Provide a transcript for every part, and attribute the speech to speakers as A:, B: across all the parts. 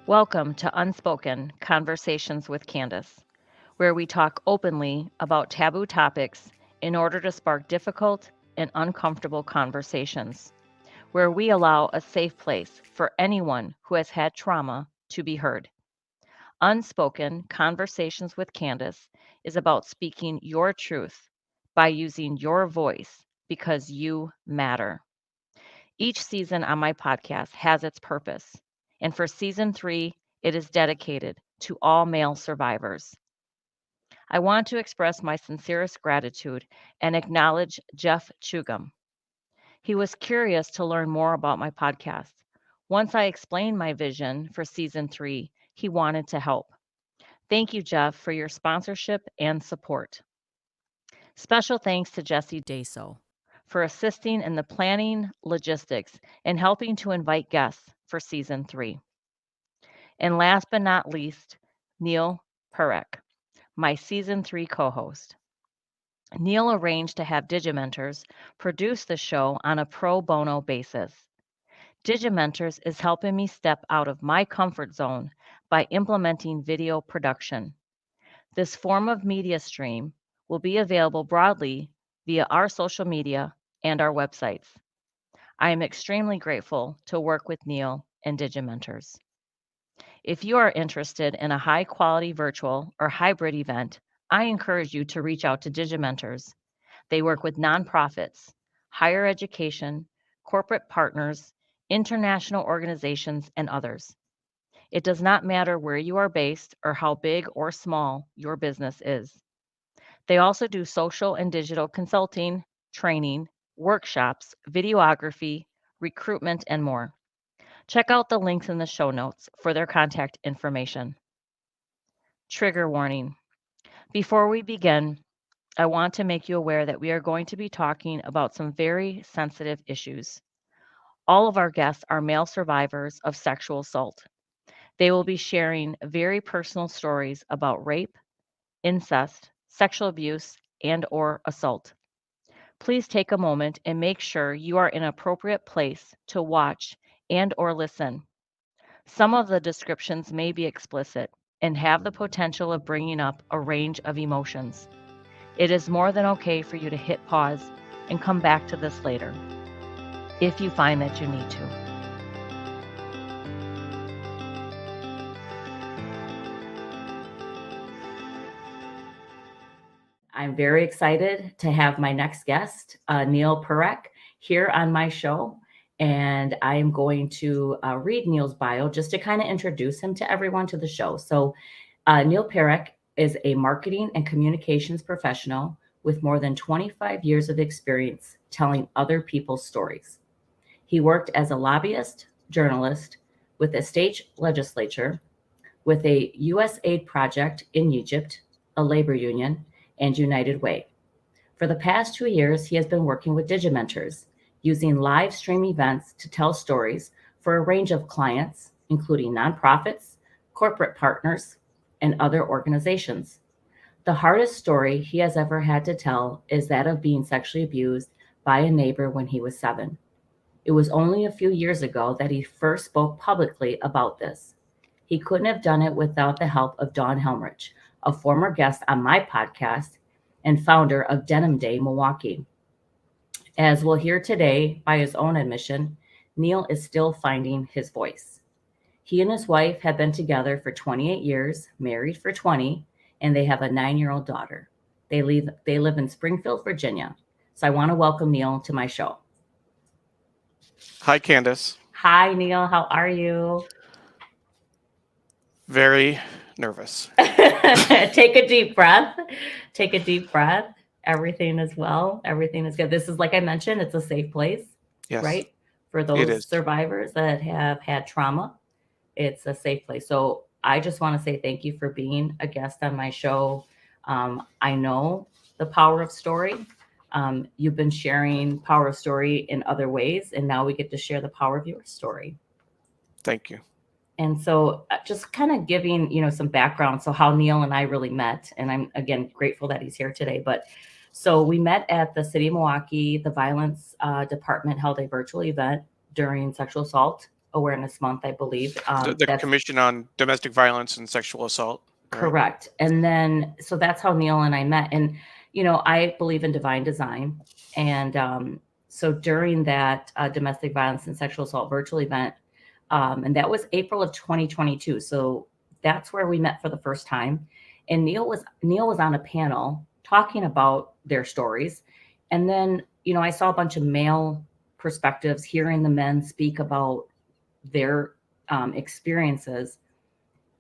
A: Welcome to Unspoken Conversations with Candace, where we talk openly about taboo topics in order to spark difficult and uncomfortable conversations, where we allow a safe place for anyone who has had trauma to be heard. Unspoken Conversations with Candace is about speaking your truth by using your voice because you matter. Each season on my podcast has its purpose, and for season 3, it is dedicated to all male survivors. I want to express my sincerest gratitude and acknowledge Jeff Chugum. He was curious to learn more about my podcast. Once I explained my vision for season 3, he wanted to help. Thank you, Jeff, for your sponsorship and support. Special thanks to Jesse Daso for assisting in the planning, logistics, and helping to invite guests for season 3. And last but not least, Neil Parekh, my season 3 co host. Neil arranged to have Digimentors produce the show on a pro bono basis. Digimentors is helping me step out of my comfort zone by implementing video production. This form of media stream will be available broadly via our social media and our websites. I am extremely grateful to work with Neil and Digimentors. If you are interested in a high quality virtual or hybrid event, I encourage you to reach out to Digimentors. They work with nonprofits, higher education, corporate partners, international organizations, and others. It does not matter where you are based or how big or small your business is. They also do social and digital consulting, training, workshops, videography, recruitment, and more. Check out the links in the show notes for their contact information. Trigger warning. Before we begin, I want to make you aware that we are going to be talking about some very sensitive issues. All of our guests are male survivors of sexual assault. They will be sharing very personal stories about rape, incest, sexual abuse, and or assault. Please take a moment and make sure you are in an appropriate place to watch and or listen. Some of the descriptions may be explicit and have the potential of bringing up a range of emotions. It is more than okay for you to hit pause and come back to this later if you find that you need to. I'm very excited to have my next guest, Neil Parekh, here on my show. And I am going to read Neil's bio just to kind of introduce him to everyone to the show. So, Neil Parekh is a marketing and communications professional with more than 25 years of experience telling other people's stories. He worked as a lobbyist, journalist, with the state legislature, with a U.S. aid project in Egypt, a labor union, and United Way. For the past 2 years, he has been working with Digimentors, using live stream events to tell stories for a range of clients, including nonprofits, corporate partners, and other organizations. The hardest story he has ever had to tell is that of being sexually abused by a neighbor when he was 7. It was only a few years ago that he first spoke publicly about this. He couldn't have done it without the help of Dawn Helmrich, a former guest on my podcast and founder of Denim Day Milwaukee. As we'll hear today, by his own admission, Neil is still finding his voice. He and his wife have been together for 28 years, married for 20, and they have a 9-year-old daughter. They live in Springfield, Virginia. So I want to welcome Neil to my show.
B: Hi, Candace.
A: Hi, Neil. How are you?
B: Very nervous.
A: Take a deep breath. Take a deep breath. Everything is well. Everything is good. This is, like I mentioned, it's a safe place,
B: Yes,
A: right? For
B: it
A: those
B: is.
A: survivors that have had trauma, it's a safe place. So I just want to say thank you for being a guest on my show. I know the power of story. You've been sharing power of story in other ways, and now we get to share the power of your story.
B: Thank you.
A: And so just kind of giving, some background. So how Neil and I really met, and I'm again grateful that he's here today. But so we met at the city of Milwaukee. The violence department held a virtual event during Sexual Assault Awareness Month, I believe.
B: The
A: That's
B: Commission on Domestic Violence and Sexual Assault. Right?
A: correct. And then, so that's how Neil and I met. And, I believe in divine design. And so during that domestic violence and sexual assault virtual event, and that was April of 2022. So that's where we met for the first time. And Neil was on a panel talking about their stories. And then, I saw a bunch of male perspectives, hearing the men speak about their experiences.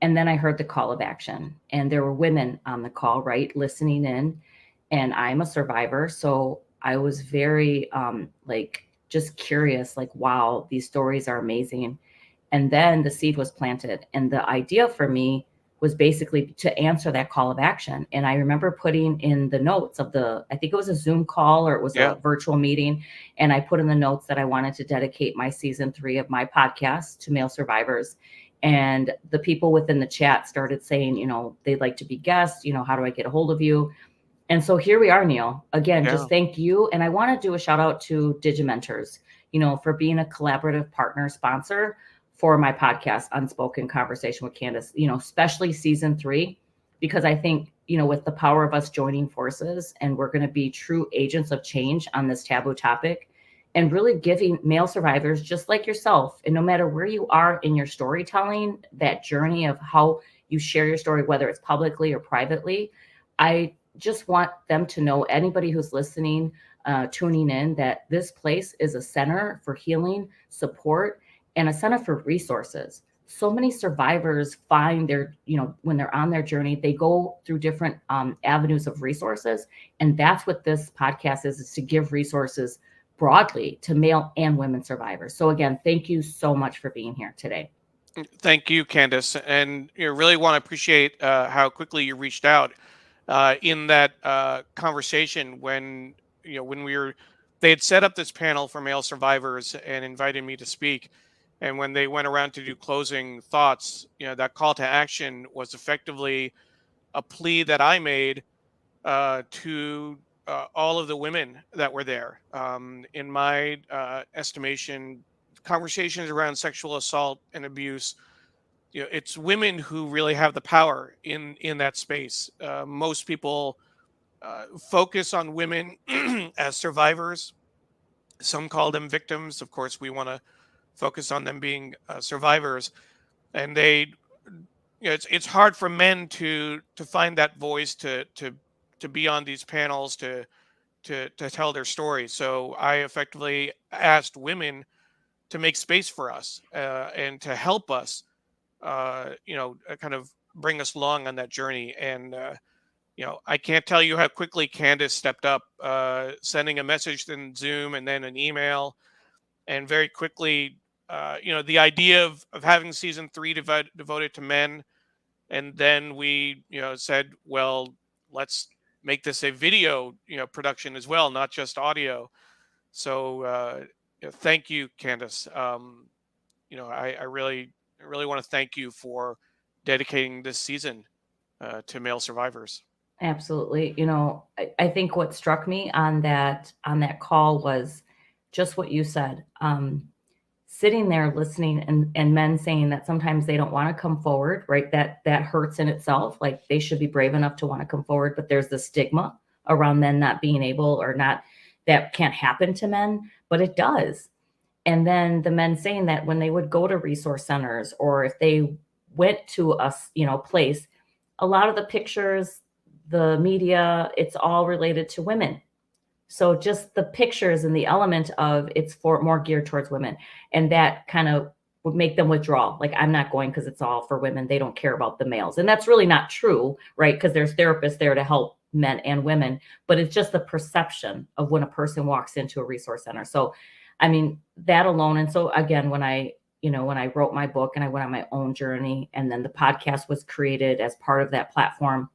A: And then I heard the call of action, and there were women on the call, right, listening in. And I'm a survivor, so I was very just curious, like, wow, these stories are amazing. And then the seed was planted, and the idea for me was basically to answer that call of action. And I remember putting in the notes of I think it was a Zoom call or it was a virtual meeting, and I put in the notes that I wanted to dedicate my season 3 of my podcast to male survivors. And the people within the chat started saying, they'd like to be guests, how do I get a hold of you? And so here we are, Neil. Again, just thank you. And I want to do a shout out to Digimentors, for being a collaborative partner sponsor for my podcast, Unspoken Conversation with Candace, especially season 3, because I think, with the power of us joining forces, and we're going to be true agents of change on this taboo topic, and really giving male survivors just like yourself, and no matter where you are in your storytelling, that journey of how you share your story, whether it's publicly or privately, I just want them to know, anybody who's listening, tuning in, that this place is a center for healing, support, and a center for resources. So many survivors find their, when they're on their journey, they go through different avenues of resources. And that's what this podcast is to give resources broadly to male and women survivors. So again, thank you so much for being here today.
B: Thank you, Candace. And really want to appreciate how quickly you reached out in that conversation when, they had set up this panel for male survivors and invited me to speak. And when they went around to do closing thoughts, that call to action was effectively a plea that I made to all of the women that were there. In my estimation, conversations around sexual assault and abuse, it's women who really have the power in that space. Most people focus on women as survivors. Some call them victims. Of course, we want to focus on them being survivors, and it's hard for men to find that voice to be on these panels to tell their story. So I effectively asked women to make space for us and to help us, kind of bring us along on that journey. And I can't tell you how quickly Candace stepped up, sending a message in Zoom and then an email, and very quickly, the idea of having season 3 devoted to men. And then we, said, well, let's make this a video, production as well, not just audio. So thank you, Candace. I really want to thank you for dedicating this season to male survivors.
A: Absolutely. I think what struck me on that call was just what you said. Sitting there listening, and men saying that sometimes they don't want to come forward, right? That hurts in itself. Like, they should be brave enough to want to come forward, but there's the stigma around men not being able, or not, that can't happen to men, but it does. And then the men saying that when they would go to resource centers, or if they went to a place, a lot of the pictures, the media, it's all related to women. So just the pictures and the element of it's for more geared towards women. And that kind of would make them withdraw. Like, I'm not going because it's all for women. They don't care about the males. And that's really not true, right? Because there's therapists there to help men and women. But it's just the perception of when a person walks into a resource center. So, I mean, that alone. And so again, when I wrote my book and I went on my own journey, and then the podcast was created as part of that platform,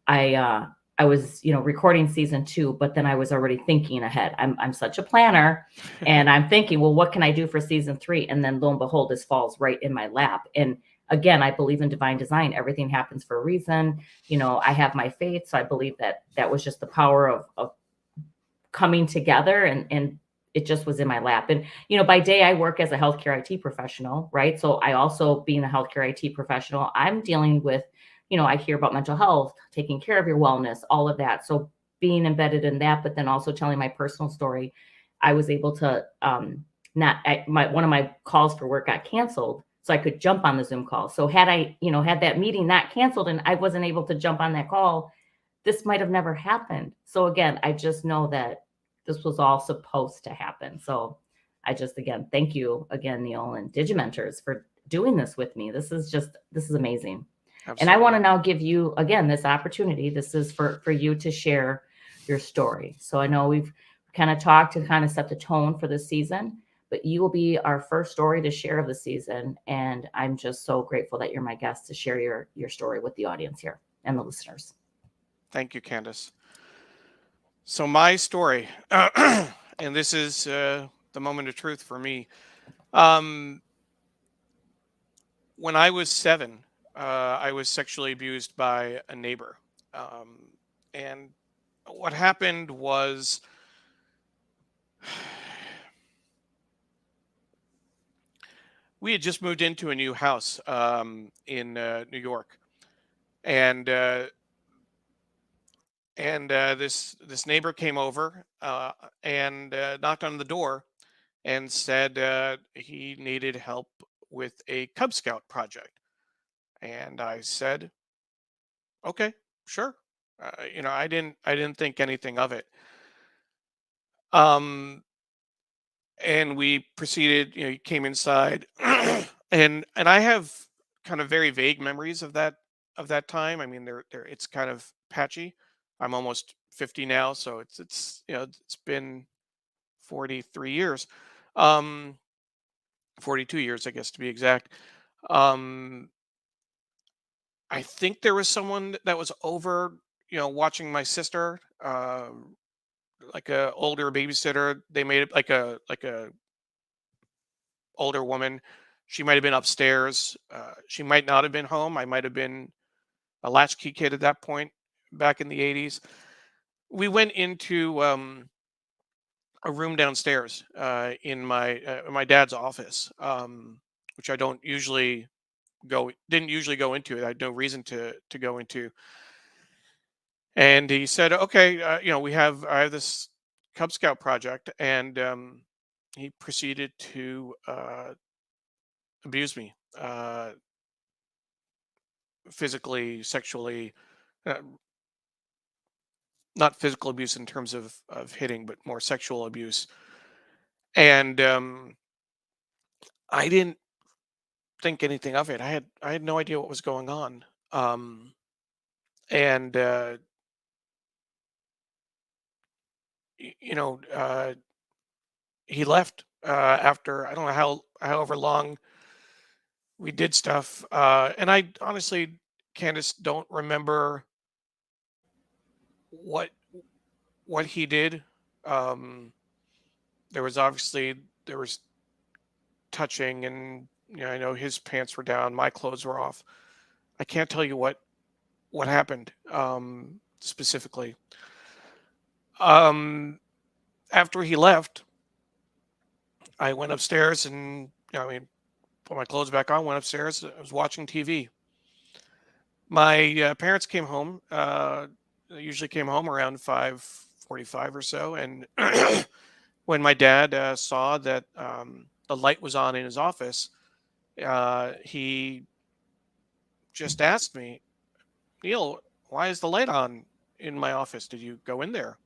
A: I was, recording season 2, but then I was already thinking ahead. I'm such a planner, and I'm thinking, well, what can I do for season 3? And then lo and behold, this falls right in my lap. And again, I believe in divine design. Everything happens for a reason. I have my faith. So I believe that was just the power of coming together and
C: it just was in my lap. And, by day I work as a healthcare IT professional, right? So I also, being a healthcare IT professional, I'm dealing with, I hear about mental health, taking care of your wellness, all of that. So being embedded in that, but then also telling my personal story, I was able to, not one of my calls for work got canceled, so I could jump on the Zoom call. So had I, had that meeting not canceled and I wasn't able to jump on that call, this might have never happened. So again, I just know that this was all supposed to happen. So I just, again, thank you again, Neil and Digimentors, for doing this with me. This is amazing. And I want to
B: Absolutely.
C: now give you again this opportunity. This is for you to share your story. So I know we've kind of talked to kind of set the tone for the season, but you will be our first story to share of the season. And I'm just so grateful that you're my guest to share your story with the audience here and the listeners.
B: Thank you, Candace. So my story, and this is the moment of truth for me. Um, when I was 7, I was sexually abused by a neighbor. Um, and what happened was we had just moved into a new house in New York, and this neighbor came over and knocked on the door and said he needed help with a Cub Scout project. And I said, okay, sure. I didn't think anything of it. Um, and we proceeded. He came inside, and I have kind of very vague memories of that time. I mean, it's kind of patchy. I'm almost 50 now, so it's it's been 43 years, um, 42 years, I guess, to be exact. Um, I think there was someone that was over, watching my sister, like a older babysitter. They made it like a older woman. She might have been upstairs. She might not have been home. I might have been a latchkey kid at that point back in the 80s. We went into a room downstairs in my dad's office, which I don't usually didn't usually go into. I had no reason to go into. And he said, "Okay, I have this Cub Scout project," and he proceeded to abuse me, physically, sexually, uh, not physical abuse in terms of hitting, but more sexual abuse. And I didn't think anything of it. I had no idea what was going on. Um, and he left after I don't know however long we did stuff. And I honestly, Candace, don't remember what what he did. Um, there was touching, and I know his pants were down, my clothes were off. I can't tell you what happened specifically. Um, After he left, I went upstairs and I mean put my clothes back on. Went upstairs. I was watching TV. My parents came home. They usually came home around 5:45 or so, and when my dad saw that the light was on in his office, he just asked me, "Neil, why is the light on in my office? Did you go in there?"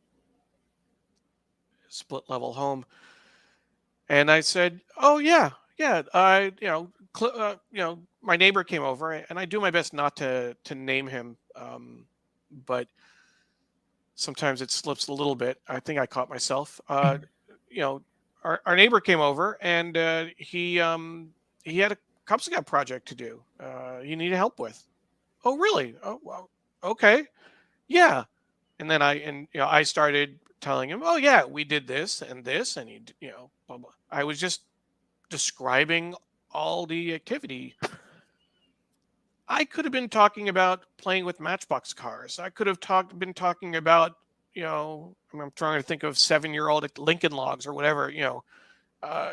B: Split level home, and I said, "Oh yeah, yeah. I my neighbor came over, and I do my best not to name him, but sometimes it slips a little bit. I think I caught myself. You know, our neighbor came over, and he had a Cub Scout project to do. He needed help with. Oh, really? Oh, well, okay, yeah. And then I started telling him, oh yeah, we did this, and blah, blah. I was just describing all the activity. I could have been talking about playing with Matchbox cars. I could have been talking about I'm trying to think of 7-year-old Lincoln Logs or whatever. Uh,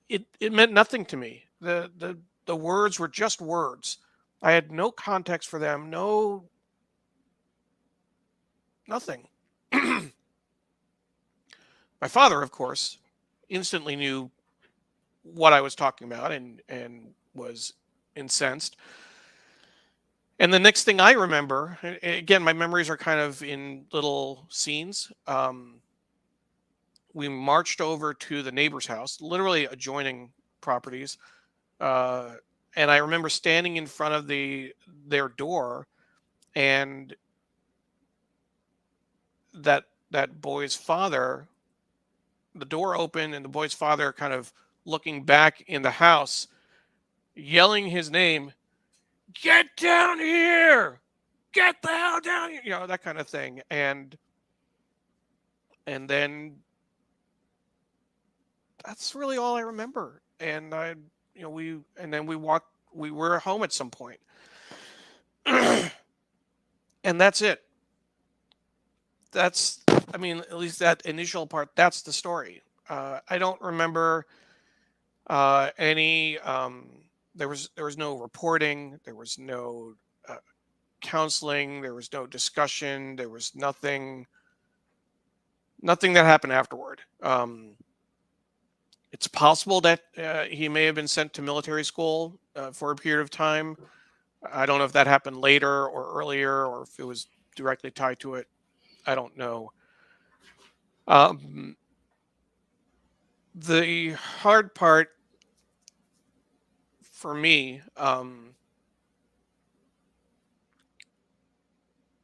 B: it meant nothing to me. The words were just words. I had no context for them. No, nothing. My father, of course, instantly knew what I was talking about and was incensed. And the next thing I remember, again, my memories are kind of in little scenes. We marched over to the neighbor's house, literally adjoining properties, uh, and I remember standing in front of their door, and that boy's father, the door opened, and the boy's father kind of looking back in the house, yelling his name, "Get down here! Get the hell down here!" That kind of thing. And then that's really all I remember. And we were home at some point. And that's it. At least that initial part, that's the story. I don't remember any, there was no reporting, there was no counseling, there was no discussion, there was nothing that happened afterward. It's possible that he may have been sent to military school for a period of time. I don't know if that happened later or earlier, or if it was directly tied to it. I don't know. The hard part for me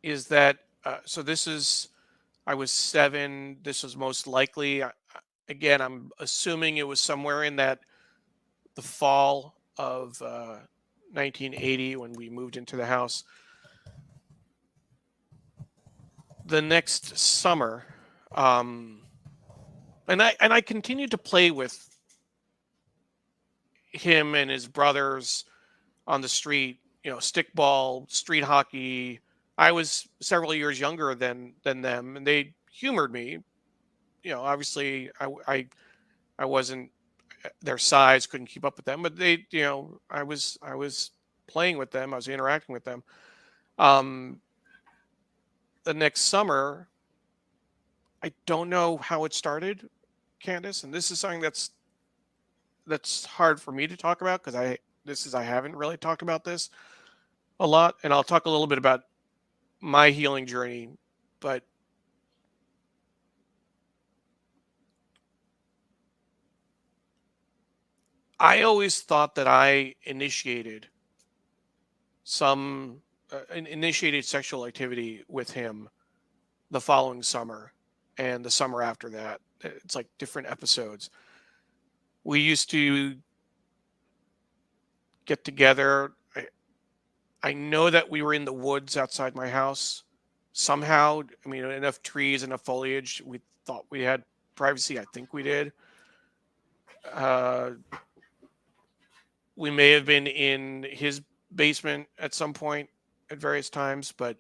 B: is that I was 7. This was most likely, again, I'm assuming it was somewhere in the fall of 1980 when we moved into the house. The next summer, and I continued to play with him and his brothers on the street, stickball, street hockey. I was several years younger than them, and they humored me. Obviously, I wasn't their size, couldn't keep up with them, but I was playing with them, I was interacting with them. The next summer, I don't know how it started, Candace, and this is something that's hard for me to talk about because I haven't really talked about this a lot, and I'll talk a little bit about my healing journey, but I always thought that I initiated sexual activity with him the following summer and the summer after that. It's like different episodes. We used to get together. I know that we were in the woods outside my house somehow. I mean, enough trees, enough foliage. We thought we had privacy. I think we did. We may have been in his basement at some point at various times, but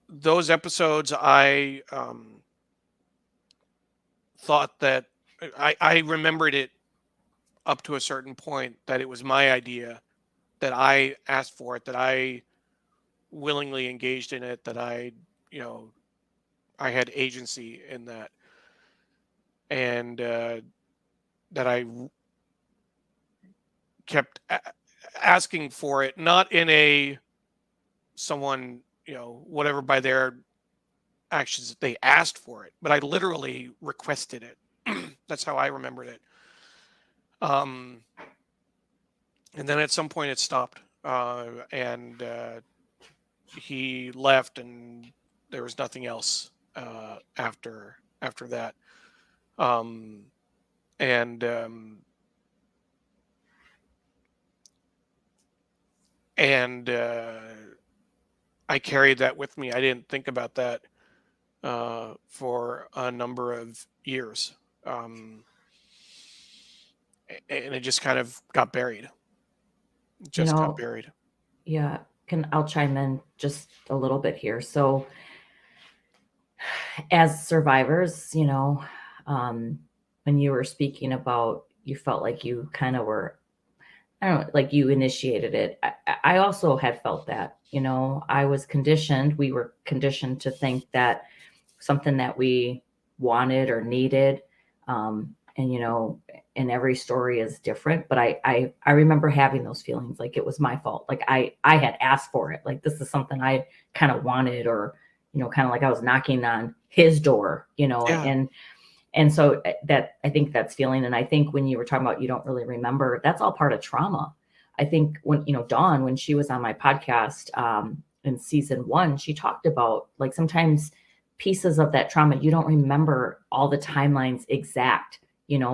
B: those episodes, I thought that I remembered it up to a certain point, that it was my idea, that I asked for it, that I willingly engaged in it, that I had agency in that, and that I kept asking for it, not in a someone, whatever by their actions that they asked for it, but I literally requested it. That's how I remembered it. And then at some point it stopped, and he left, and there was nothing else after that. And I carried that with me. I didn't think about that for a number of years. And it just kind of got buried.
C: Yeah. I'll chime in just a little bit here. So as survivors, when you were speaking about, you felt like you kind of were, I don't know, like you initiated it. I also had felt that, I was conditioned, we were conditioned to think that something that we wanted or needed. And every story is different, but I remember having those feelings like it was my fault. Like I had asked for it. Like this is something I kind of wanted, or, kind of like I was knocking on his door,
B: Yeah.
C: and so that, I think that's feeling. And I think when you were talking about, you don't really remember, that's all part of trauma. I think when, Dawn, when she was on my podcast, in season 1, she talked about like sometimes pieces of that trauma, you don't remember all the timelines exact,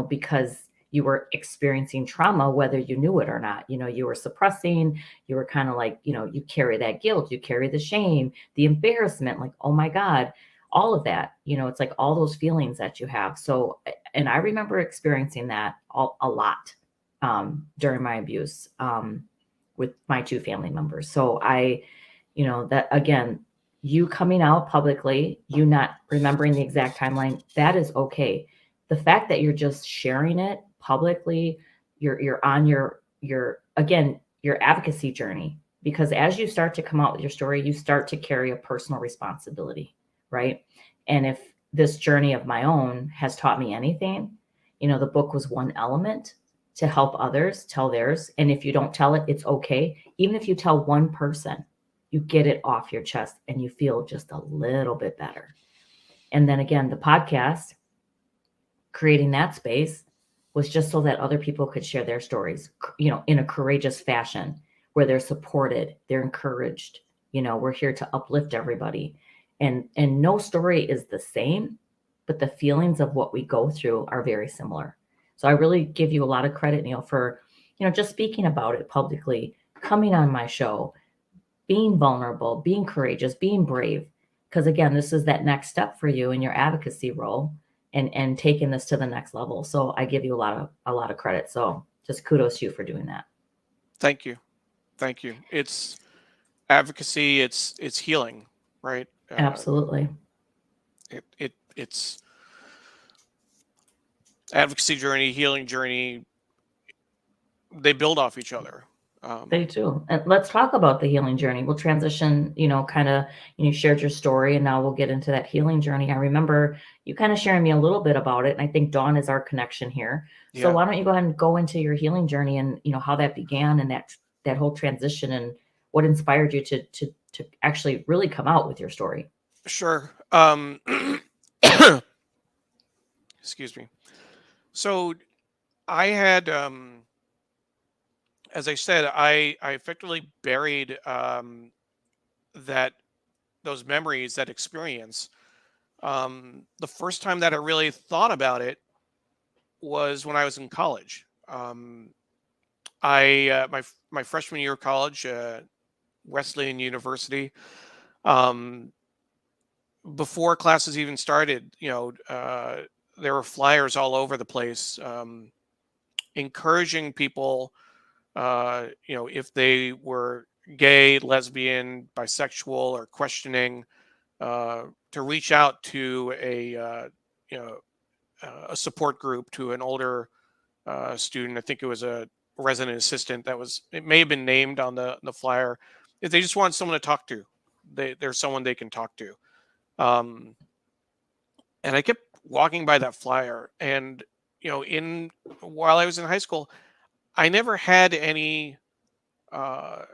C: because you were experiencing trauma, whether you knew it or not. You were suppressing, you were kind of like, you carry that guilt, you carry the shame, the embarrassment, like, oh my God, all of that, it's like all those feelings that you have. So, and I remember experiencing that a lot, during my abuse, with my 2 family members. So that again, you coming out publicly, you not remembering the exact timeline, that is okay. The fact that you're just sharing it publicly, you're on your again, your advocacy journey, because as you start to come out with your story, you start to carry a personal responsibility, right? And if this journey of my own has taught me anything, the book was one element to help others tell theirs. And if you don't tell it, it's okay. Even if you tell one person, you get it off your chest and you feel just a little bit better. And then again, the podcast, creating that space was just so that other people could share their stories, in a courageous fashion, where they're supported, they're encouraged. We're here to uplift everybody. And no story is the same, but the feelings of what we go through are very similar. So I really give you a lot of credit, Neil, for, just speaking about it publicly, coming on my show, being vulnerable, being courageous, being brave. Because again, this is that next step for you in your advocacy role, and taking this to the next level. So I give you a lot of credit. So just kudos to you for doing that.
B: Thank you. Thank you. It's advocacy. It's healing, right?
C: Absolutely.
B: It's advocacy journey, healing journey. They build off each other.
C: They do. And let's talk about the healing journey. We'll transition, kind of, you shared your story, and now we'll get into that healing journey. I remember you kind of sharing me a little bit about it. And I think Dawn is our connection here. So
B: Yeah.
C: why don't you go ahead and go into your healing journey, and, how that began, and that whole transition, and what inspired you to actually really come out with your story.
B: Sure. Excuse me. So I had, as I said, I effectively buried that those memories, that experience. The first time that I really thought about it was when I was in college. My freshman year of college, Wesleyan University. Um, Before classes even started, there were flyers all over the place, encouraging people, if they were gay, lesbian, bisexual, or questioning, to reach out to you know, a support group, to an older student. I think it was a resident assistant it may have been named on the flyer. If they just want someone to talk to, there's someone they can talk to. Um, and I kept walking by that flyer, and in while I was in high school, I never had uh,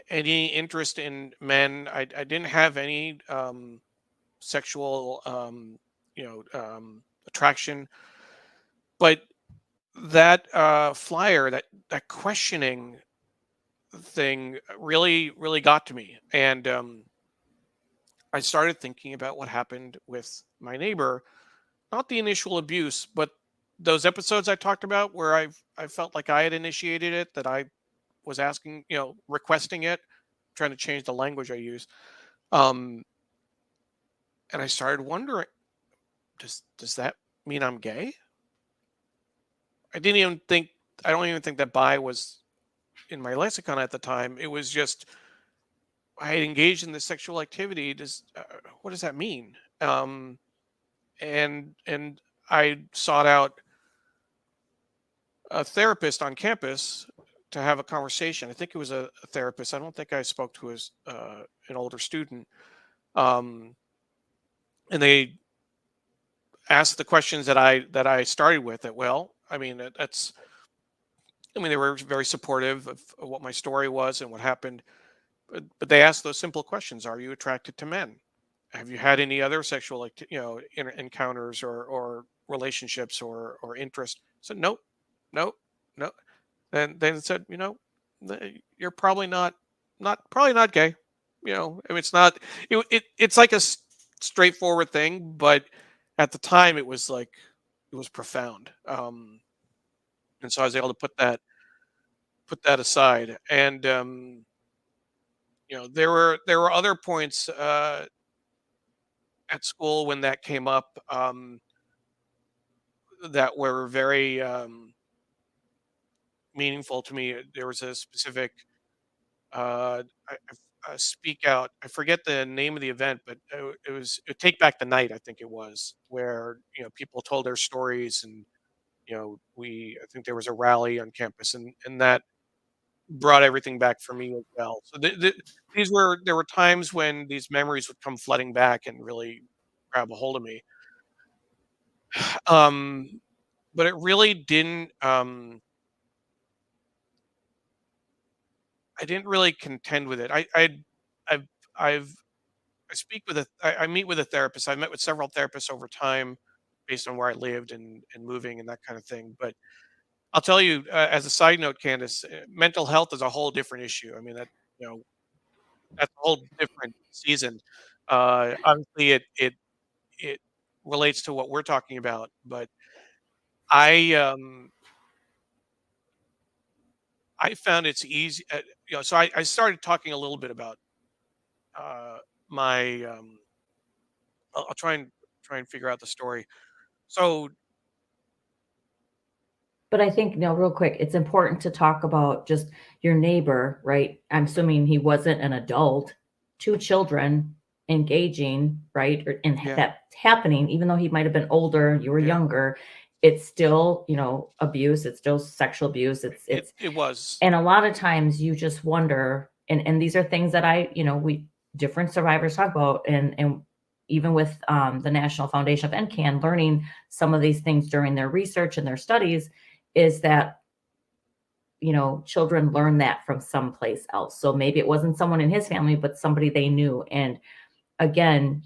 B: any interest in men. I didn't have any sexual attraction, but that flyer, that questioning thing, really got to me. And I started thinking about what happened with my neighbor, not the initial abuse, but those episodes I talked about where I felt like I had initiated it, that I was asking, requesting it, trying to change the language I use. Um, and I started wondering, does that mean I'm gay? I didn't even think I don't even think that bi was in my lexicon at the time. It was just I had engaged in this sexual activity. What does that mean? And I sought out a therapist on campus to have a conversation. I think it was a therapist. I don't think I spoke to an older student. Um, and they asked the questions that I started with. That well, I mean that's I mean they were very supportive of what my story was and what happened. But they asked those simple questions: Are you attracted to men? Have you had any other sexual encounters or relationships or interest? So nope, nope, no. Then it said, you're probably not gay. I mean, it's not. It's like straightforward thing, but at the time it was profound. And so I was able to put that aside. And there were other points at school when that came up, that were very meaningful to me. There was a specific speak out. I forget the name of the event, but it was Take Back the Night. I think it was where people told their stories, and I think there was a rally on campus, and that brought everything back for me as well. So there were times when these memories would come flooding back and really grab a hold of me. Um, but it really didn't. I didn't really contend with it. I've, I've, I meet with a therapist. I've met with several therapists over time, based on where I lived and moving and that kind of thing. But I'll tell you, as a side note, Candace, mental health is a whole different issue. I mean, you know, that's a whole different season. Obviously, it relates to what we're talking about, but I um I found it's easy. So I started talking a little bit about uh, my. I'll try and figure out the story. So
C: But I think, no, real quick, it's important to talk about just your neighbor, right? I'm assuming he wasn't an adult, two children engaging, right? And
B: yeah,
C: that's happening, even though he might have been older, you were
B: yeah,
C: younger, it's still, abuse, it's still sexual abuse.
B: it was.
C: And a lot of times you just wonder, and these are things that we different survivors talk about, and even with the National Foundation of NCAN, learning some of these things during their research and their studies, is that children learn that from someplace else. So maybe it wasn't someone in his family, but somebody they knew. And again,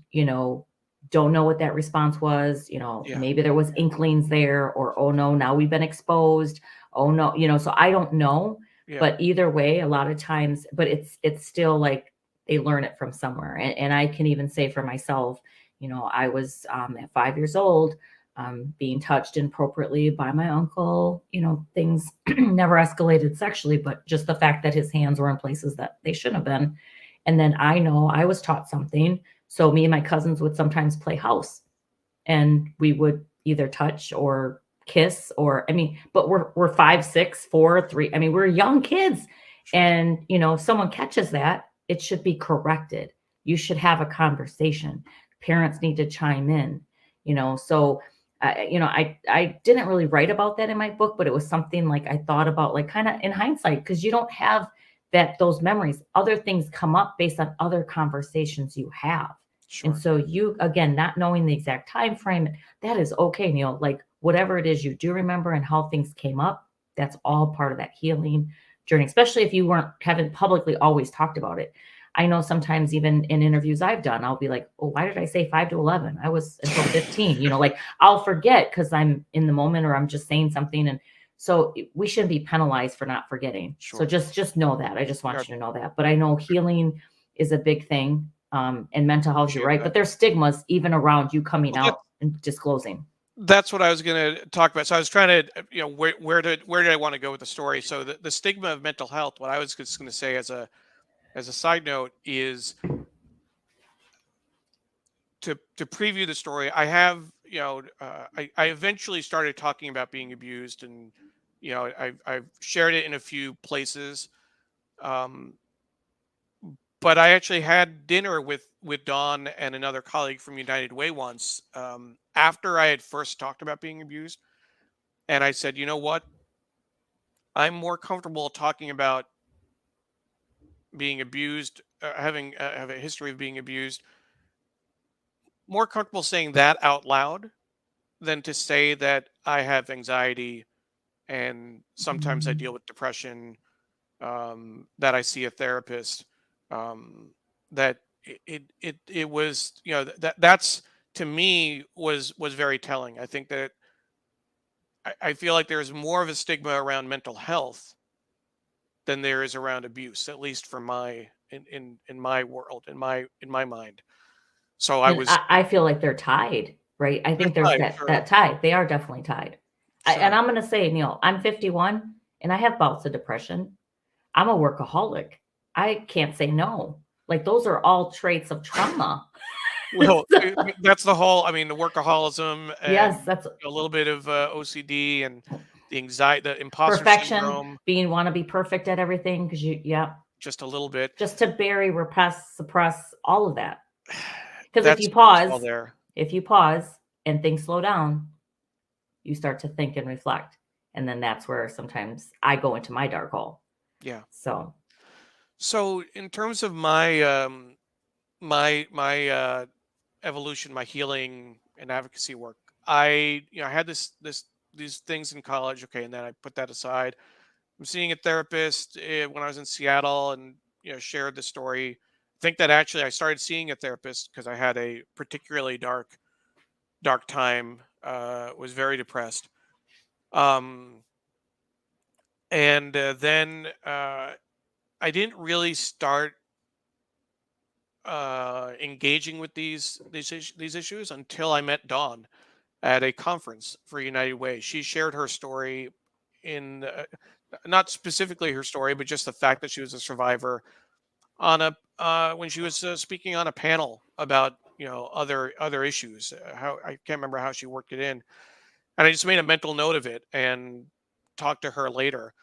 C: don't know what that response was.
B: Yeah,
C: Maybe there was inklings there, or oh no, now we've been exposed. Oh no, so I don't know.
B: yeah,
C: But either way, a lot of times, but it's still like they learn it from somewhere. And I can even say for myself, I was at 5 years old, being touched inappropriately by my uncle. Things never escalated sexually, but just the fact that his hands were in places that they shouldn't have been. And then I know I was taught something. So me and my cousins would sometimes play house, and we would either touch or kiss, or I mean, but we're 5, 6, 4, 3. I mean, we're young kids.
B: sure,
C: And if someone catches that, it should be corrected. You should have a conversation. Parents need to chime in. So I didn't really write about that in my book, but it was something like I thought about, like kind of in hindsight, because you don't have those memories. Other things come up based on other conversations you have. And
B: sure,
C: so you, again, not knowing the exact time frame, that is okay, Neil. Like whatever it is you do remember and how things came up, that's all part of that healing journey, especially if you haven't publicly always talked about it. I know sometimes even in interviews I've done, I'll be like, oh, why did I say 5 to 11? I was until 15, like I'll forget because I'm in the moment, or I'm just saying something. And so we shouldn't be penalized for not forgetting. So
B: sure.
C: just know that. I just
B: Yeah,
C: want you to know that. But I know healing is a big thing, and mental health, you're
B: appreciate
C: right.
B: that.
C: But there's stigmas even around you coming
B: Well, that
C: out and disclosing.
B: that's what I was going to talk about. So I was trying to, where did I want to go with the story? So the stigma of mental health. What I was just going to say as a side note is to preview the story. I have, I eventually started talking about being abused, and I've shared it in a few places. Um, but I actually had dinner with Dawn and another colleague from United Way once, after I had first talked about being abused, and I said, you know what, I'm more comfortable talking about being abused, having have a history of being abused, more comfortable saying that out loud than to say that I have anxiety and sometimes I deal with depression, that I see a therapist, um, that it was, that's, to me, was very telling. I think that I feel like there's more of a stigma around mental health than there is around abuse, at least for my in my world, in my mind. So I
C: And
B: was
C: I feel like they're tied, right? I think there's
B: right,
C: that
B: sure,
C: tie. They are definitely tied. And
B: sure.
C: I'm gonna say, Neil, I'm 51 and I have bouts of depression. I'm a workaholic. I can't say no. Like those are all traits of trauma.
B: Well, that's the whole. I mean, the workaholism
C: Yes,
B: and
C: that's
B: a little bit of OCD and the anxiety, the imposter
C: perfection,
B: syndrome,
C: being want to be perfect at everything because yeah,
B: just a little bit.
C: just to bury, repress, suppress all of that. Because
B: That's all there.
C: if you pause and things slow down, you start to think and reflect. And then that's where sometimes I go into my dark hole.
B: Yeah.
C: So,
B: So in terms of my evolution, my healing and advocacy work, I had these things in college. Okay, and then I put that aside. I'm seeing a therapist when I was in Seattle, and shared the story. I think that actually I started seeing a therapist because I had a particularly dark time. Was very depressed. Um, and then I didn't really start engaging with these issues until I met Dawn at a conference for United Way. She shared her story in not specifically her story, but just the fact that she was a survivor on a when she was speaking on a panel about other issues. How I can't remember how she worked it in, and I just made a mental note of it and talked to her later.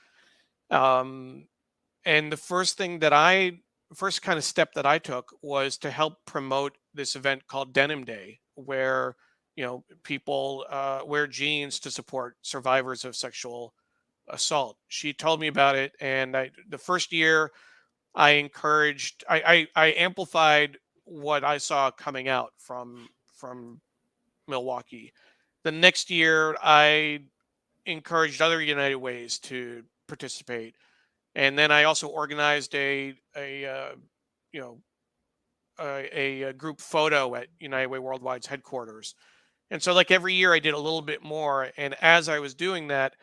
B: Um, and the first kind of step that I took was to help promote this event called Denim Day, where people wear jeans to support survivors of sexual assault. She told me about it, and the first year I encouraged, I amplified what I saw coming out from Milwaukee. The next year, I encouraged other United Ways to participate, and then I also organized you know a group photo at United Way Worldwide's headquarters. And so, like every year, I did a little bit more. And as I was doing that,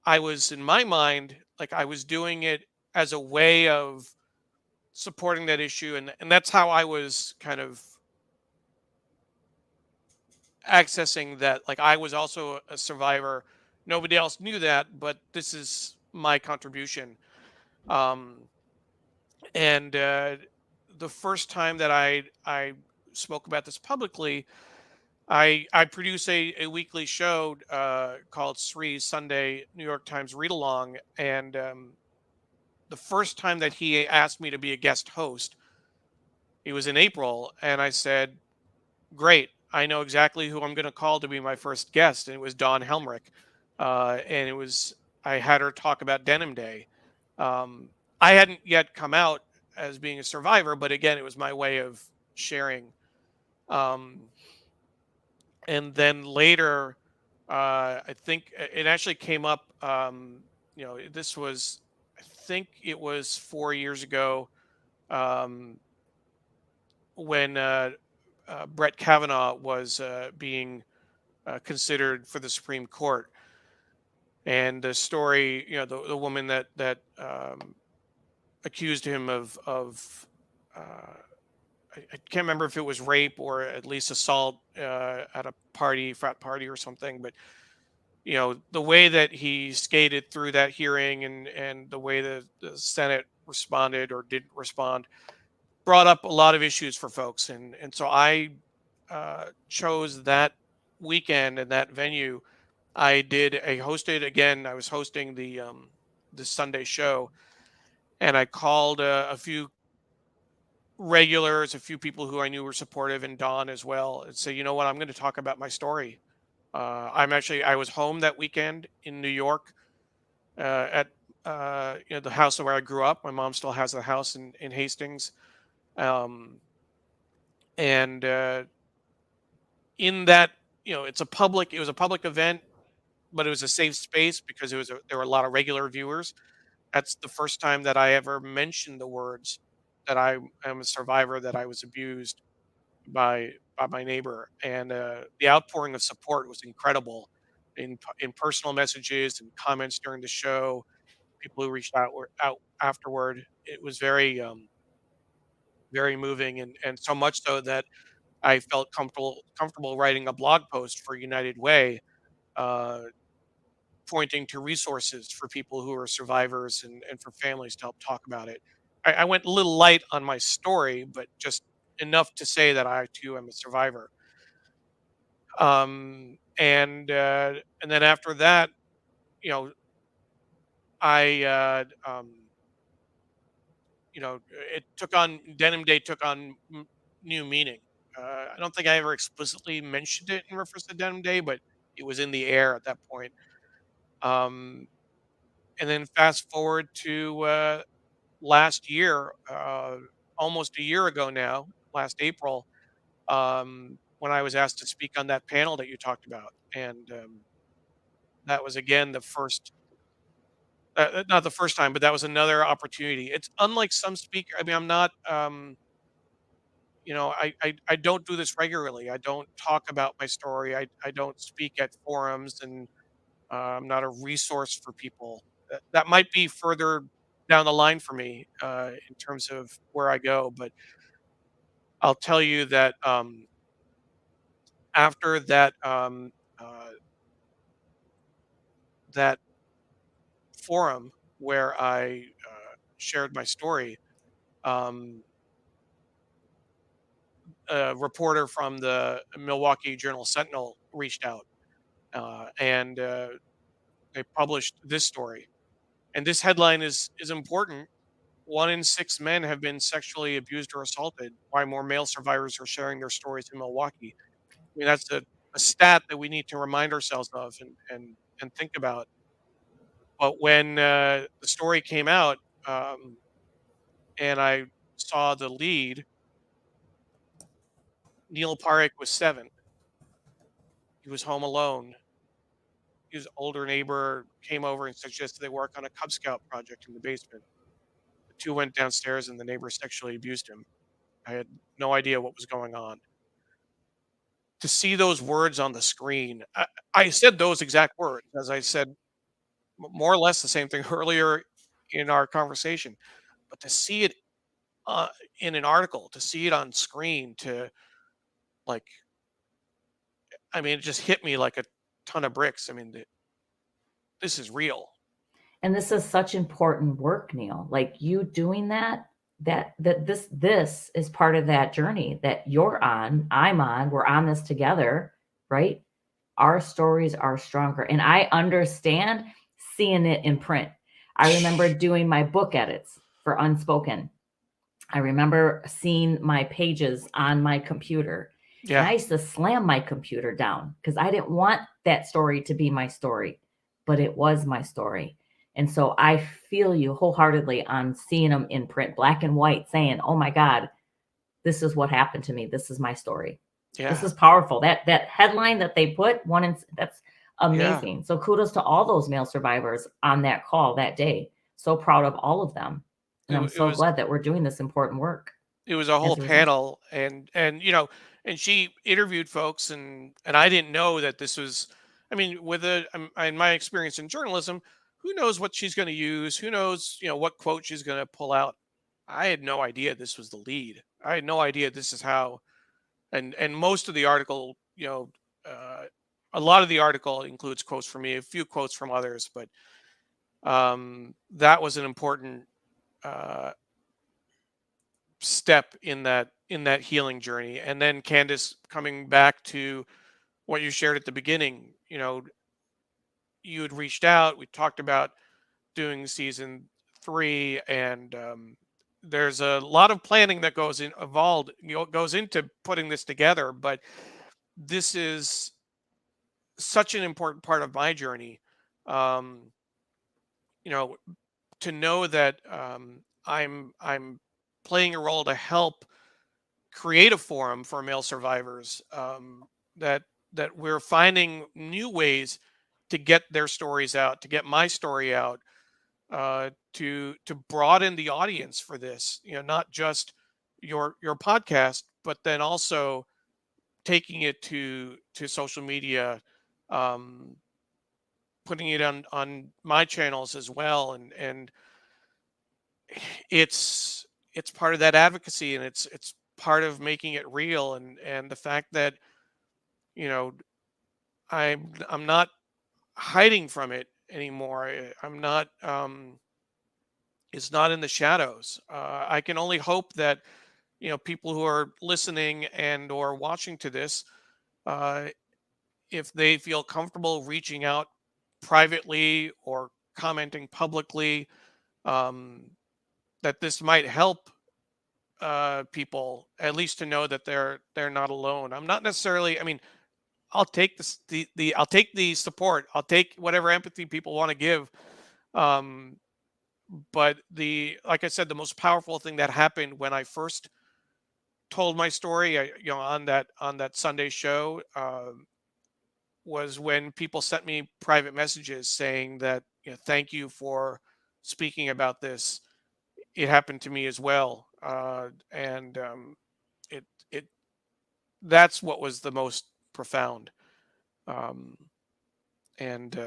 B: I was in my mind like I was doing it as a way of supporting that issue, and that's how I was kind of accessing that. Like I was also a survivor. Nobody else knew that, but this is my contribution. Um, and the first time that I spoke about this publicly, I produce a weekly show called Sri's Sunday New York Times Read Along, and the first time that he asked me to be a guest host, it was in April, and I said, "Great, I know exactly who I'm going to call to be my first guest," and it was Dawn Helmrich, and I had her talk about Denim Day. Um, I hadn't yet come out as being a survivor, but again, it was my way of sharing. Um, and then later, I think it actually came up. This was, I think it was 4 years ago, um, when Brett Kavanaugh was being considered for the Supreme Court, and the story, the woman that accused him of uh, I can't remember if it was rape or at least assault at a frat party or something, but the way that he skated through that hearing, and the way the Senate responded or didn't respond, brought up a lot of issues for folks, and so I chose that weekend and that venue. I was hosting the Sunday show, and I called a few regulars, a few people who I knew were supportive, and Dawn as well, and say, you know what, I'm going to talk about my story. I was home that weekend in New York, at the house where I grew up. My mom still has the house in Hastings, um, and in that, it was a public event, but it was a safe space because there were a lot of regular viewers. That's the first time that I ever mentioned the words that I am a survivor, that I was abused by my neighbor, and the outpouring of support was incredible, in personal messages and comments during the show. People who reached out afterward. It was very moving, and so much so that I felt comfortable writing a blog post for United Way, uh, pointing to resources for people who are survivors, and for families to help talk about it. I went a little light on my story, but just enough to say that I too am a survivor. And then after that, you know, I it took on Denim Day took on new meaning. I don't think I ever explicitly mentioned it in reference to Denim Day, but it was in the air at that point. Um, and then fast forward to last year, almost a year ago now, last April, when I was asked to speak on that panel that you talked about, and that was again the first. Not the first time, but that was another opportunity. It's unlike some speaker. I mean, I'm not. I don't do this regularly. I don't talk about my story. I don't speak at forums, and I'm not a resource for people. That might be further down the line for me, in terms of where I go. But I'll tell you that, after uh, that forum where I shared my story, um, a reporter from the Milwaukee Journal Sentinel reached out, and they published this story. And this headline is important. 1 in 6 men have been sexually abused or assaulted. Why more male survivors are sharing their stories in Milwaukee. I mean, that's a stat that we need to remind ourselves of, and think about. But when the story came out, and I saw the lead, Neil Parekh was 7. He was home alone. His older neighbor came over and suggested they work on a Cub Scout project in the basement. The two went downstairs, and the neighbor sexually abused him. I had no idea what was going on. To see those words on the screen, I said those exact words, as I said more or less the same thing earlier in our conversation. But to see it, uh, in an article, to see it on screen, like, I mean, it just hit me like a ton of bricks. I mean, this is real.
C: And this is such important work, Neil. Like you doing this is part of that journey that you're on, I'm on, we're on this together, right? Our stories are stronger. And I understand seeing it in print. I remember doing my book edits for Unspoken. I remember seeing my pages on my computer. And
B: Yeah,
C: I used to slam my computer down because I didn't want that story to be my story, but it was my story. And so I feel you wholeheartedly on seeing them in print, black and white, saying, "Oh my God, this is what happened to me. This is my story." This
B: yeah,
C: is powerful. That headline that they put that's
B: yeah.
C: amazing. So kudos to all those male survivors on that call that day. So proud of all of them. And I'm
B: It
C: so
B: was
C: glad that we're doing this important work
B: a whole
C: as a result.
B: panel, and she interviewed folks, and I didn't know that this was. I mean, in my experience in journalism, who knows what she's going to use? Who knows, what quote she's going to pull out? I had no idea this was the lead. I had no idea this is how. And most of the article, uh, a lot of the article includes quotes from me, a few quotes from others, but that was an important uh, step in that healing journey. And then Candace, coming back to what you shared at the beginning, you had reached out. We talked about doing season 3, and there's a lot of planning that goes goes into putting this together, but this is such an important part of my journey. Um, you know, to know that I'm playing a role to help create a forum for male survivors, that we're finding new ways to get their stories out, to get my story out, to broaden the audience for this. Not just your podcast, but then also taking it to social media, um, putting it on my channels as well, and it's part of that advocacy, and it's part of making it real, and the fact that you know I'm not hiding from it anymore. I'm not. It's not in the shadows. I can only hope that people who are listening and or watching to this, uh, if they feel comfortable reaching out privately or commenting publicly, um, that this might help people at least to know that they're not alone. I'm not necessarily. I mean, I'll take I'll take the support. I'll take whatever empathy people want to give. Um, but like I said, the most powerful thing that happened when I first told my story, on that Sunday show, was when people sent me private messages saying that, thank you for speaking about this. It happened to me as well, and it that's what was the most profound. Um, and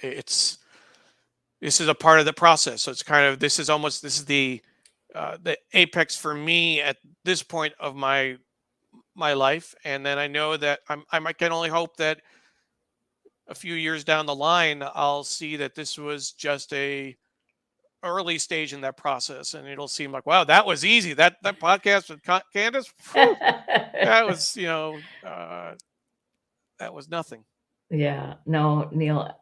B: it's this is a part of the process. So it's kind of this is the apex for me at this point of my life, and then I know that I can only hope that a few years down the line I'll see that this was just a early stage in that process, and it'll seem like, wow, that was easy. That podcast with Candace, whew, that was that was nothing.
C: Yeah, no, Neil,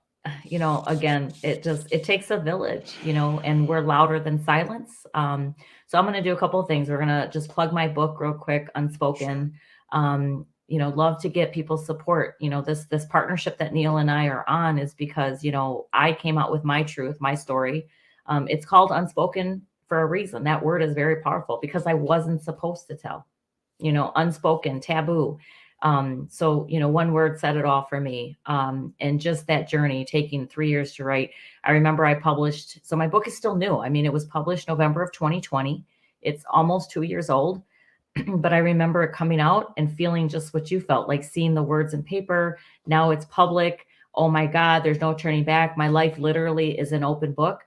C: again, it takes a village, and we're louder than silence. So I'm going to do a couple of things. We're going to just plug my book real quick, Unspoken. Love to get people's support. This partnership that Neil and I are on is because, I came out with my truth, my story. It's called Unspoken for a reason. That word is very powerful because I wasn't supposed to tell, unspoken, taboo. So, one word said it all for me. And just that journey taking 3 years to write. I remember I published, so my book is still new. I mean, it was published November of 2020. It's almost 2 years old, but I remember it coming out and feeling just what you felt, like seeing the words in paper. Now it's public. Oh my God, there's no turning back. My life literally is an open book.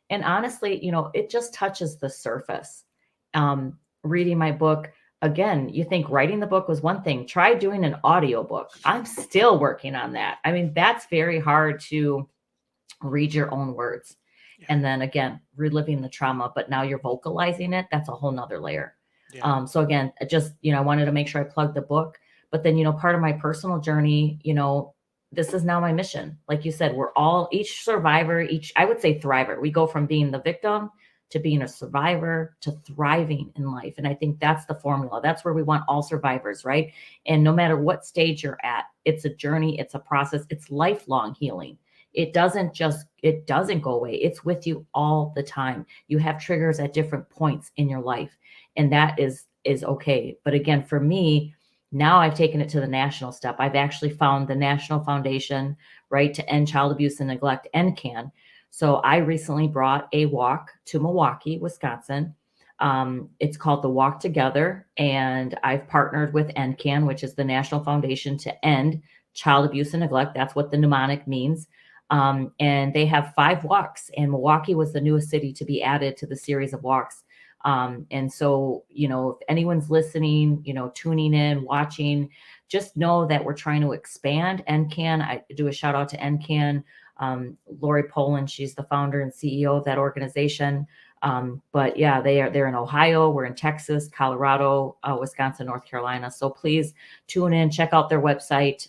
C: And honestly, it just touches the surface. Reading my book, again, you think writing the book was one thing. Try doing an audiobook. I'm still working on that. I mean, that's very hard to read your own words.
B: Yeah.
C: And then again, reliving the trauma, but now you're vocalizing it. That's a whole nother layer.
B: Yeah.
C: So again, just, I wanted to make sure I plugged the book, but then, part of my personal journey, this is now my mission. Like you said, we're all, each survivor, I would say thriver. We go from being the victim to being a survivor to thriving in life. And I think that's the formula. That's where we want all survivors, right? And no matter what stage you're at, it's a journey, it's a process, it's lifelong healing. It doesn't go away. It's with you all the time. You have triggers at different points in your life, and that is okay. But again, for me, now I've taken it to the national step. I've actually found the National Foundation, right, to End Child Abuse and Neglect, NCAN. So I recently brought a walk to Milwaukee, Wisconsin. It's called the Walk Together, and I've partnered with NCAN, which is the National Foundation to End Child Abuse and Neglect. That's what the mnemonic means. And they have 5 walks, and Milwaukee was the newest city to be added to the series of walks. And so, if anyone's listening, tuning in, watching, just know that we're trying to expand NCAN. I do a shout out to NCAN. Lori Poland, she's the founder and CEO of that organization. But yeah, they're in Ohio. We're in Texas, Colorado, Wisconsin, North Carolina. So please tune in, check out their website.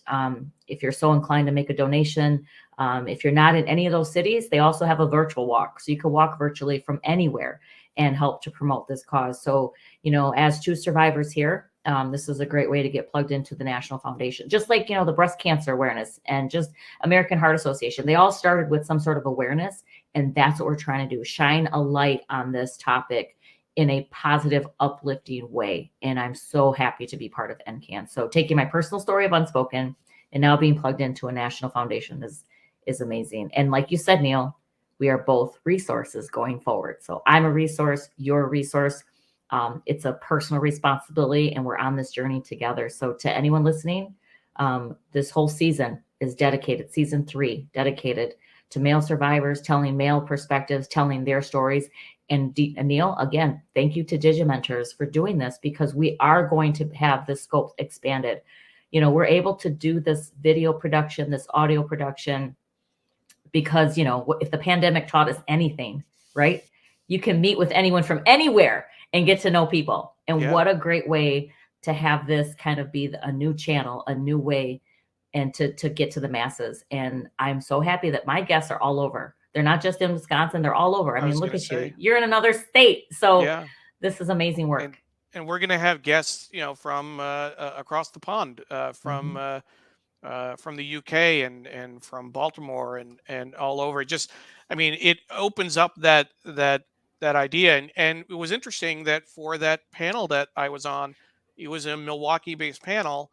C: If you're so inclined to make a donation, If you're not in any of those cities, they also have a virtual walk. So you can walk virtually from anywhere and help to promote this cause. So, as two survivors here, this is a great way to get plugged into the National Foundation. Just like, the breast cancer awareness and just American Heart Association, they all started with some sort of awareness. And that's what we're trying to do, shine a light on this topic in a positive, uplifting way. And I'm so happy to be part of NCAN. So taking my personal story of Unspoken and now being plugged into a national foundation is amazing. And like you said, Neil, we are both resources going forward. So I'm a resource, you're a resource. It's a personal responsibility, and we're on this journey together. So to anyone listening, this whole season is dedicated, season 3, dedicated to male survivors, telling male perspectives, telling their stories. And Neil, again, thank you to Digimentors for doing this, because we are going to have the scope expanded. We're able to do this video production, this audio production, because, if the pandemic taught us anything, right? You can meet with anyone from anywhere and get to know people. And
B: Yeah.
C: what a great way to have this kind of be a new channel, a new way, and to get to the masses. And I'm so happy that my guests are all over. They're not just in Wisconsin, they're all over. I mean, look at you. You're in another state. So
B: Yeah.
C: this is amazing work.
B: And we're going to have guests, from across the pond, from the UK and from Baltimore and all over. It opens up that idea. And it was interesting that for that panel that I was on, it was a Milwaukee-based panel,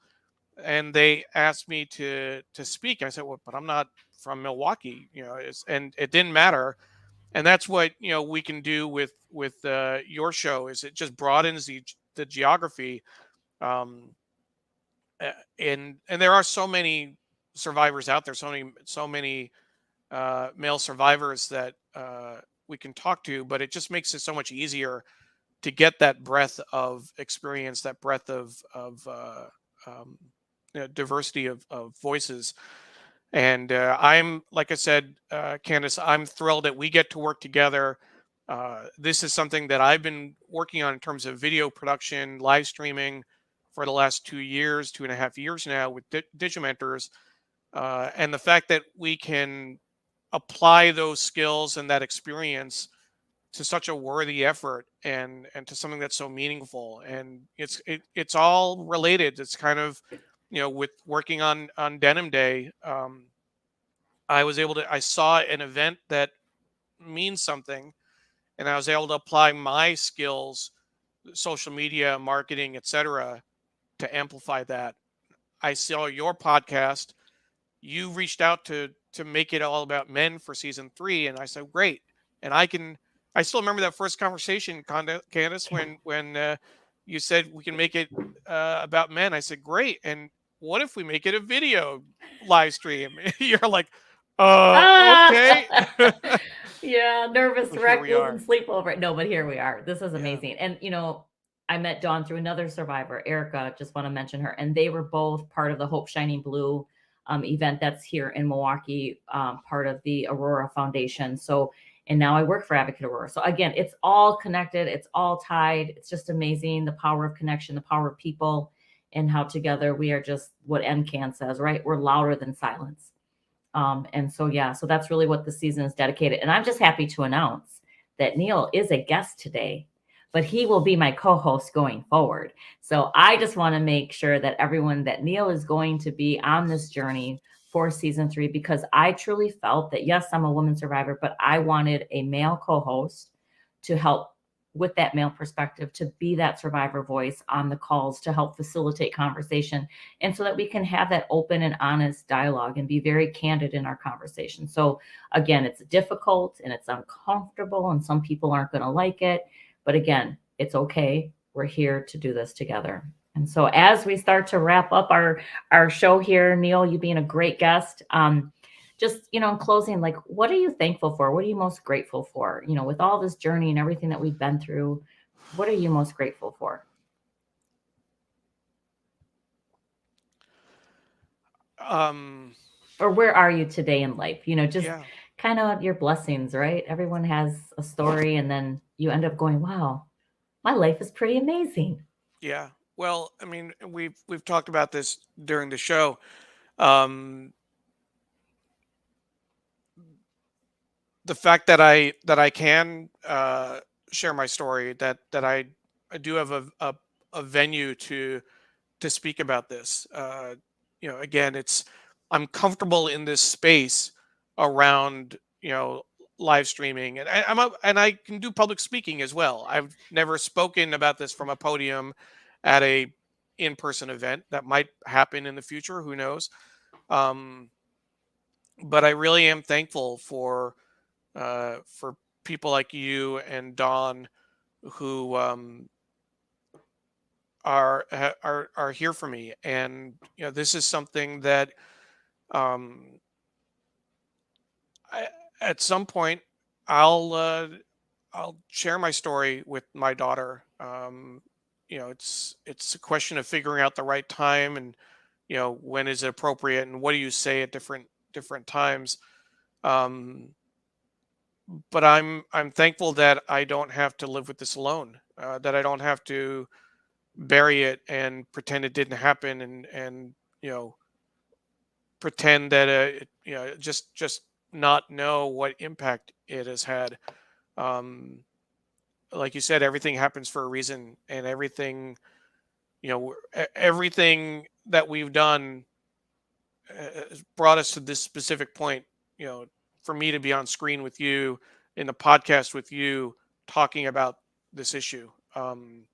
B: and they asked me to speak. I said, well, but I'm not from Milwaukee, and it didn't matter. And that's what we can do with your show, is it just broadens the geography. um and there are so many survivors out there, so many male survivors that we can talk to, but it just makes it so much easier to get that breadth of experience, that breadth of um, diversity of voices. And I'm, like I said, Candace, I'm thrilled that we get to work together. This is something that I've been working on in terms of video production, live streaming for the last 2 years, 2.5 years now with Digimentors. And the fact that we can apply those skills and that experience to such a worthy effort, and to something that's so meaningful, and it's all related. It's kind of, with working on Denim Day, I saw an event that means something, and I was able to apply my skills, social media, marketing, etc., to amplify that. I saw your podcast. You reached out to make it all about men for season 3, and I said, great. And I still remember that first conversation, Candace, when you said we can make it about men. I said, great. And what if we make it a video live stream? You're like, okay.
C: Yeah, nervous
B: But here
C: wreck,
B: we are.
C: losing sleep over it. No, but here we are. This is
B: Yeah.
C: amazing. And I met Dawn through another survivor, Erica. Just want to mention her, and they were both part of the Hope Shining Blue event that's here in Milwaukee, part of the Aurora Foundation. So, and now I work for Advocate Aurora. So again, it's all connected. It's all tied. It's just amazing, the power of connection, the power of people, and how together we are just what NCAN says, right? We're louder than silence. And so, yeah, so that's really what the season is dedicated. And I'm just happy to announce that Neil is a guest today, but he will be my co-host going forward. So I just want to make sure that everyone, that Neil is going to be on this journey for season 3, because I truly felt that, yes, I'm a woman survivor, but I wanted a male co-host to help with that male perspective, to be that survivor voice on the calls, to help facilitate conversation, and so that we can have that open and honest dialogue and be very candid in our conversation. So again, it's difficult and it's uncomfortable, and some people aren't going to like it, but again, it's okay. We're here to do this together. And so as we start to wrap up our show here, Neil, you being a great guest, just, in closing, like, what are you thankful for? What are you most grateful for? With all this journey and everything that we've been through, what are you most grateful for? Or where are you today in life? Just kind of your blessings, right? Everyone has a story, and then you end up going, wow, my life is pretty amazing.
B: Yeah. Well, we've talked about this during the show. the fact that I can share my story, that I do have a venue to speak about this. Again, I'm comfortable in this space around live streaming, and and I can do public speaking as well. I've never spoken about this from a podium at a in-person event. That might happen in the future. Who knows? Um, but I really am thankful for people like you and Dawn who are here for me. And this is something that um, I, at some point I'll share my story with my daughter. It's a question of figuring out the right time, and when is it appropriate, and what do you say at different times. Um, but I'm thankful that I don't have to live with this alone. That I don't have to bury it and pretend it didn't happen, and pretend that just not know what impact it has had. Um, like you said, everything happens for a reason, and everything that we've done has brought us to this specific point. For me to be on screen with you, in the podcast with you, talking about this issue. And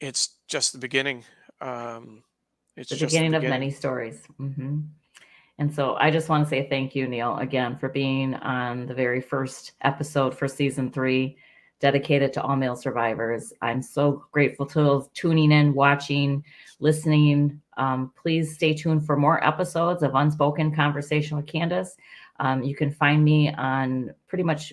B: it's just the beginning. It's
C: The
B: just the
C: beginning of
B: beginning.
C: many stories. And so I just want to say thank you, Neil, again, for being on the very first episode for season 3, dedicated to all male survivors. I'm so grateful to tuning in, watching, listening. Please stay tuned for more episodes of Unspoken Conversation with Candace. You can find me on pretty much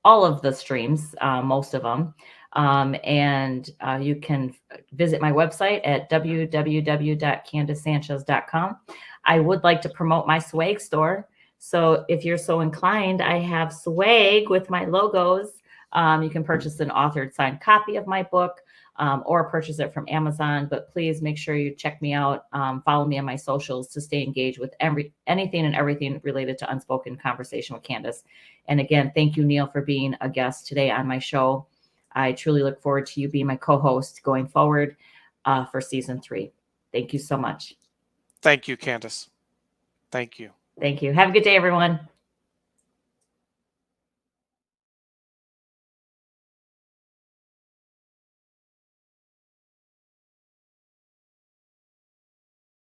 C: all of the streams, most of them. And you can visit my website at www.candacesanchez.com. I would like to promote my swag store. So if you're so inclined, I have swag with my logos. You can purchase an authored signed copy of my book, or purchase it from Amazon. But please make sure you check me out. Follow me on my socials to stay engaged with anything and everything related to Unspoken Conversation with Candace. And again, thank you, Neil, for being a guest today on my show. I truly look forward to you being my co-host going forward for season 3. Thank you so much.
B: Thank you, Candace. Thank you.
C: Thank you. Have a good day, everyone.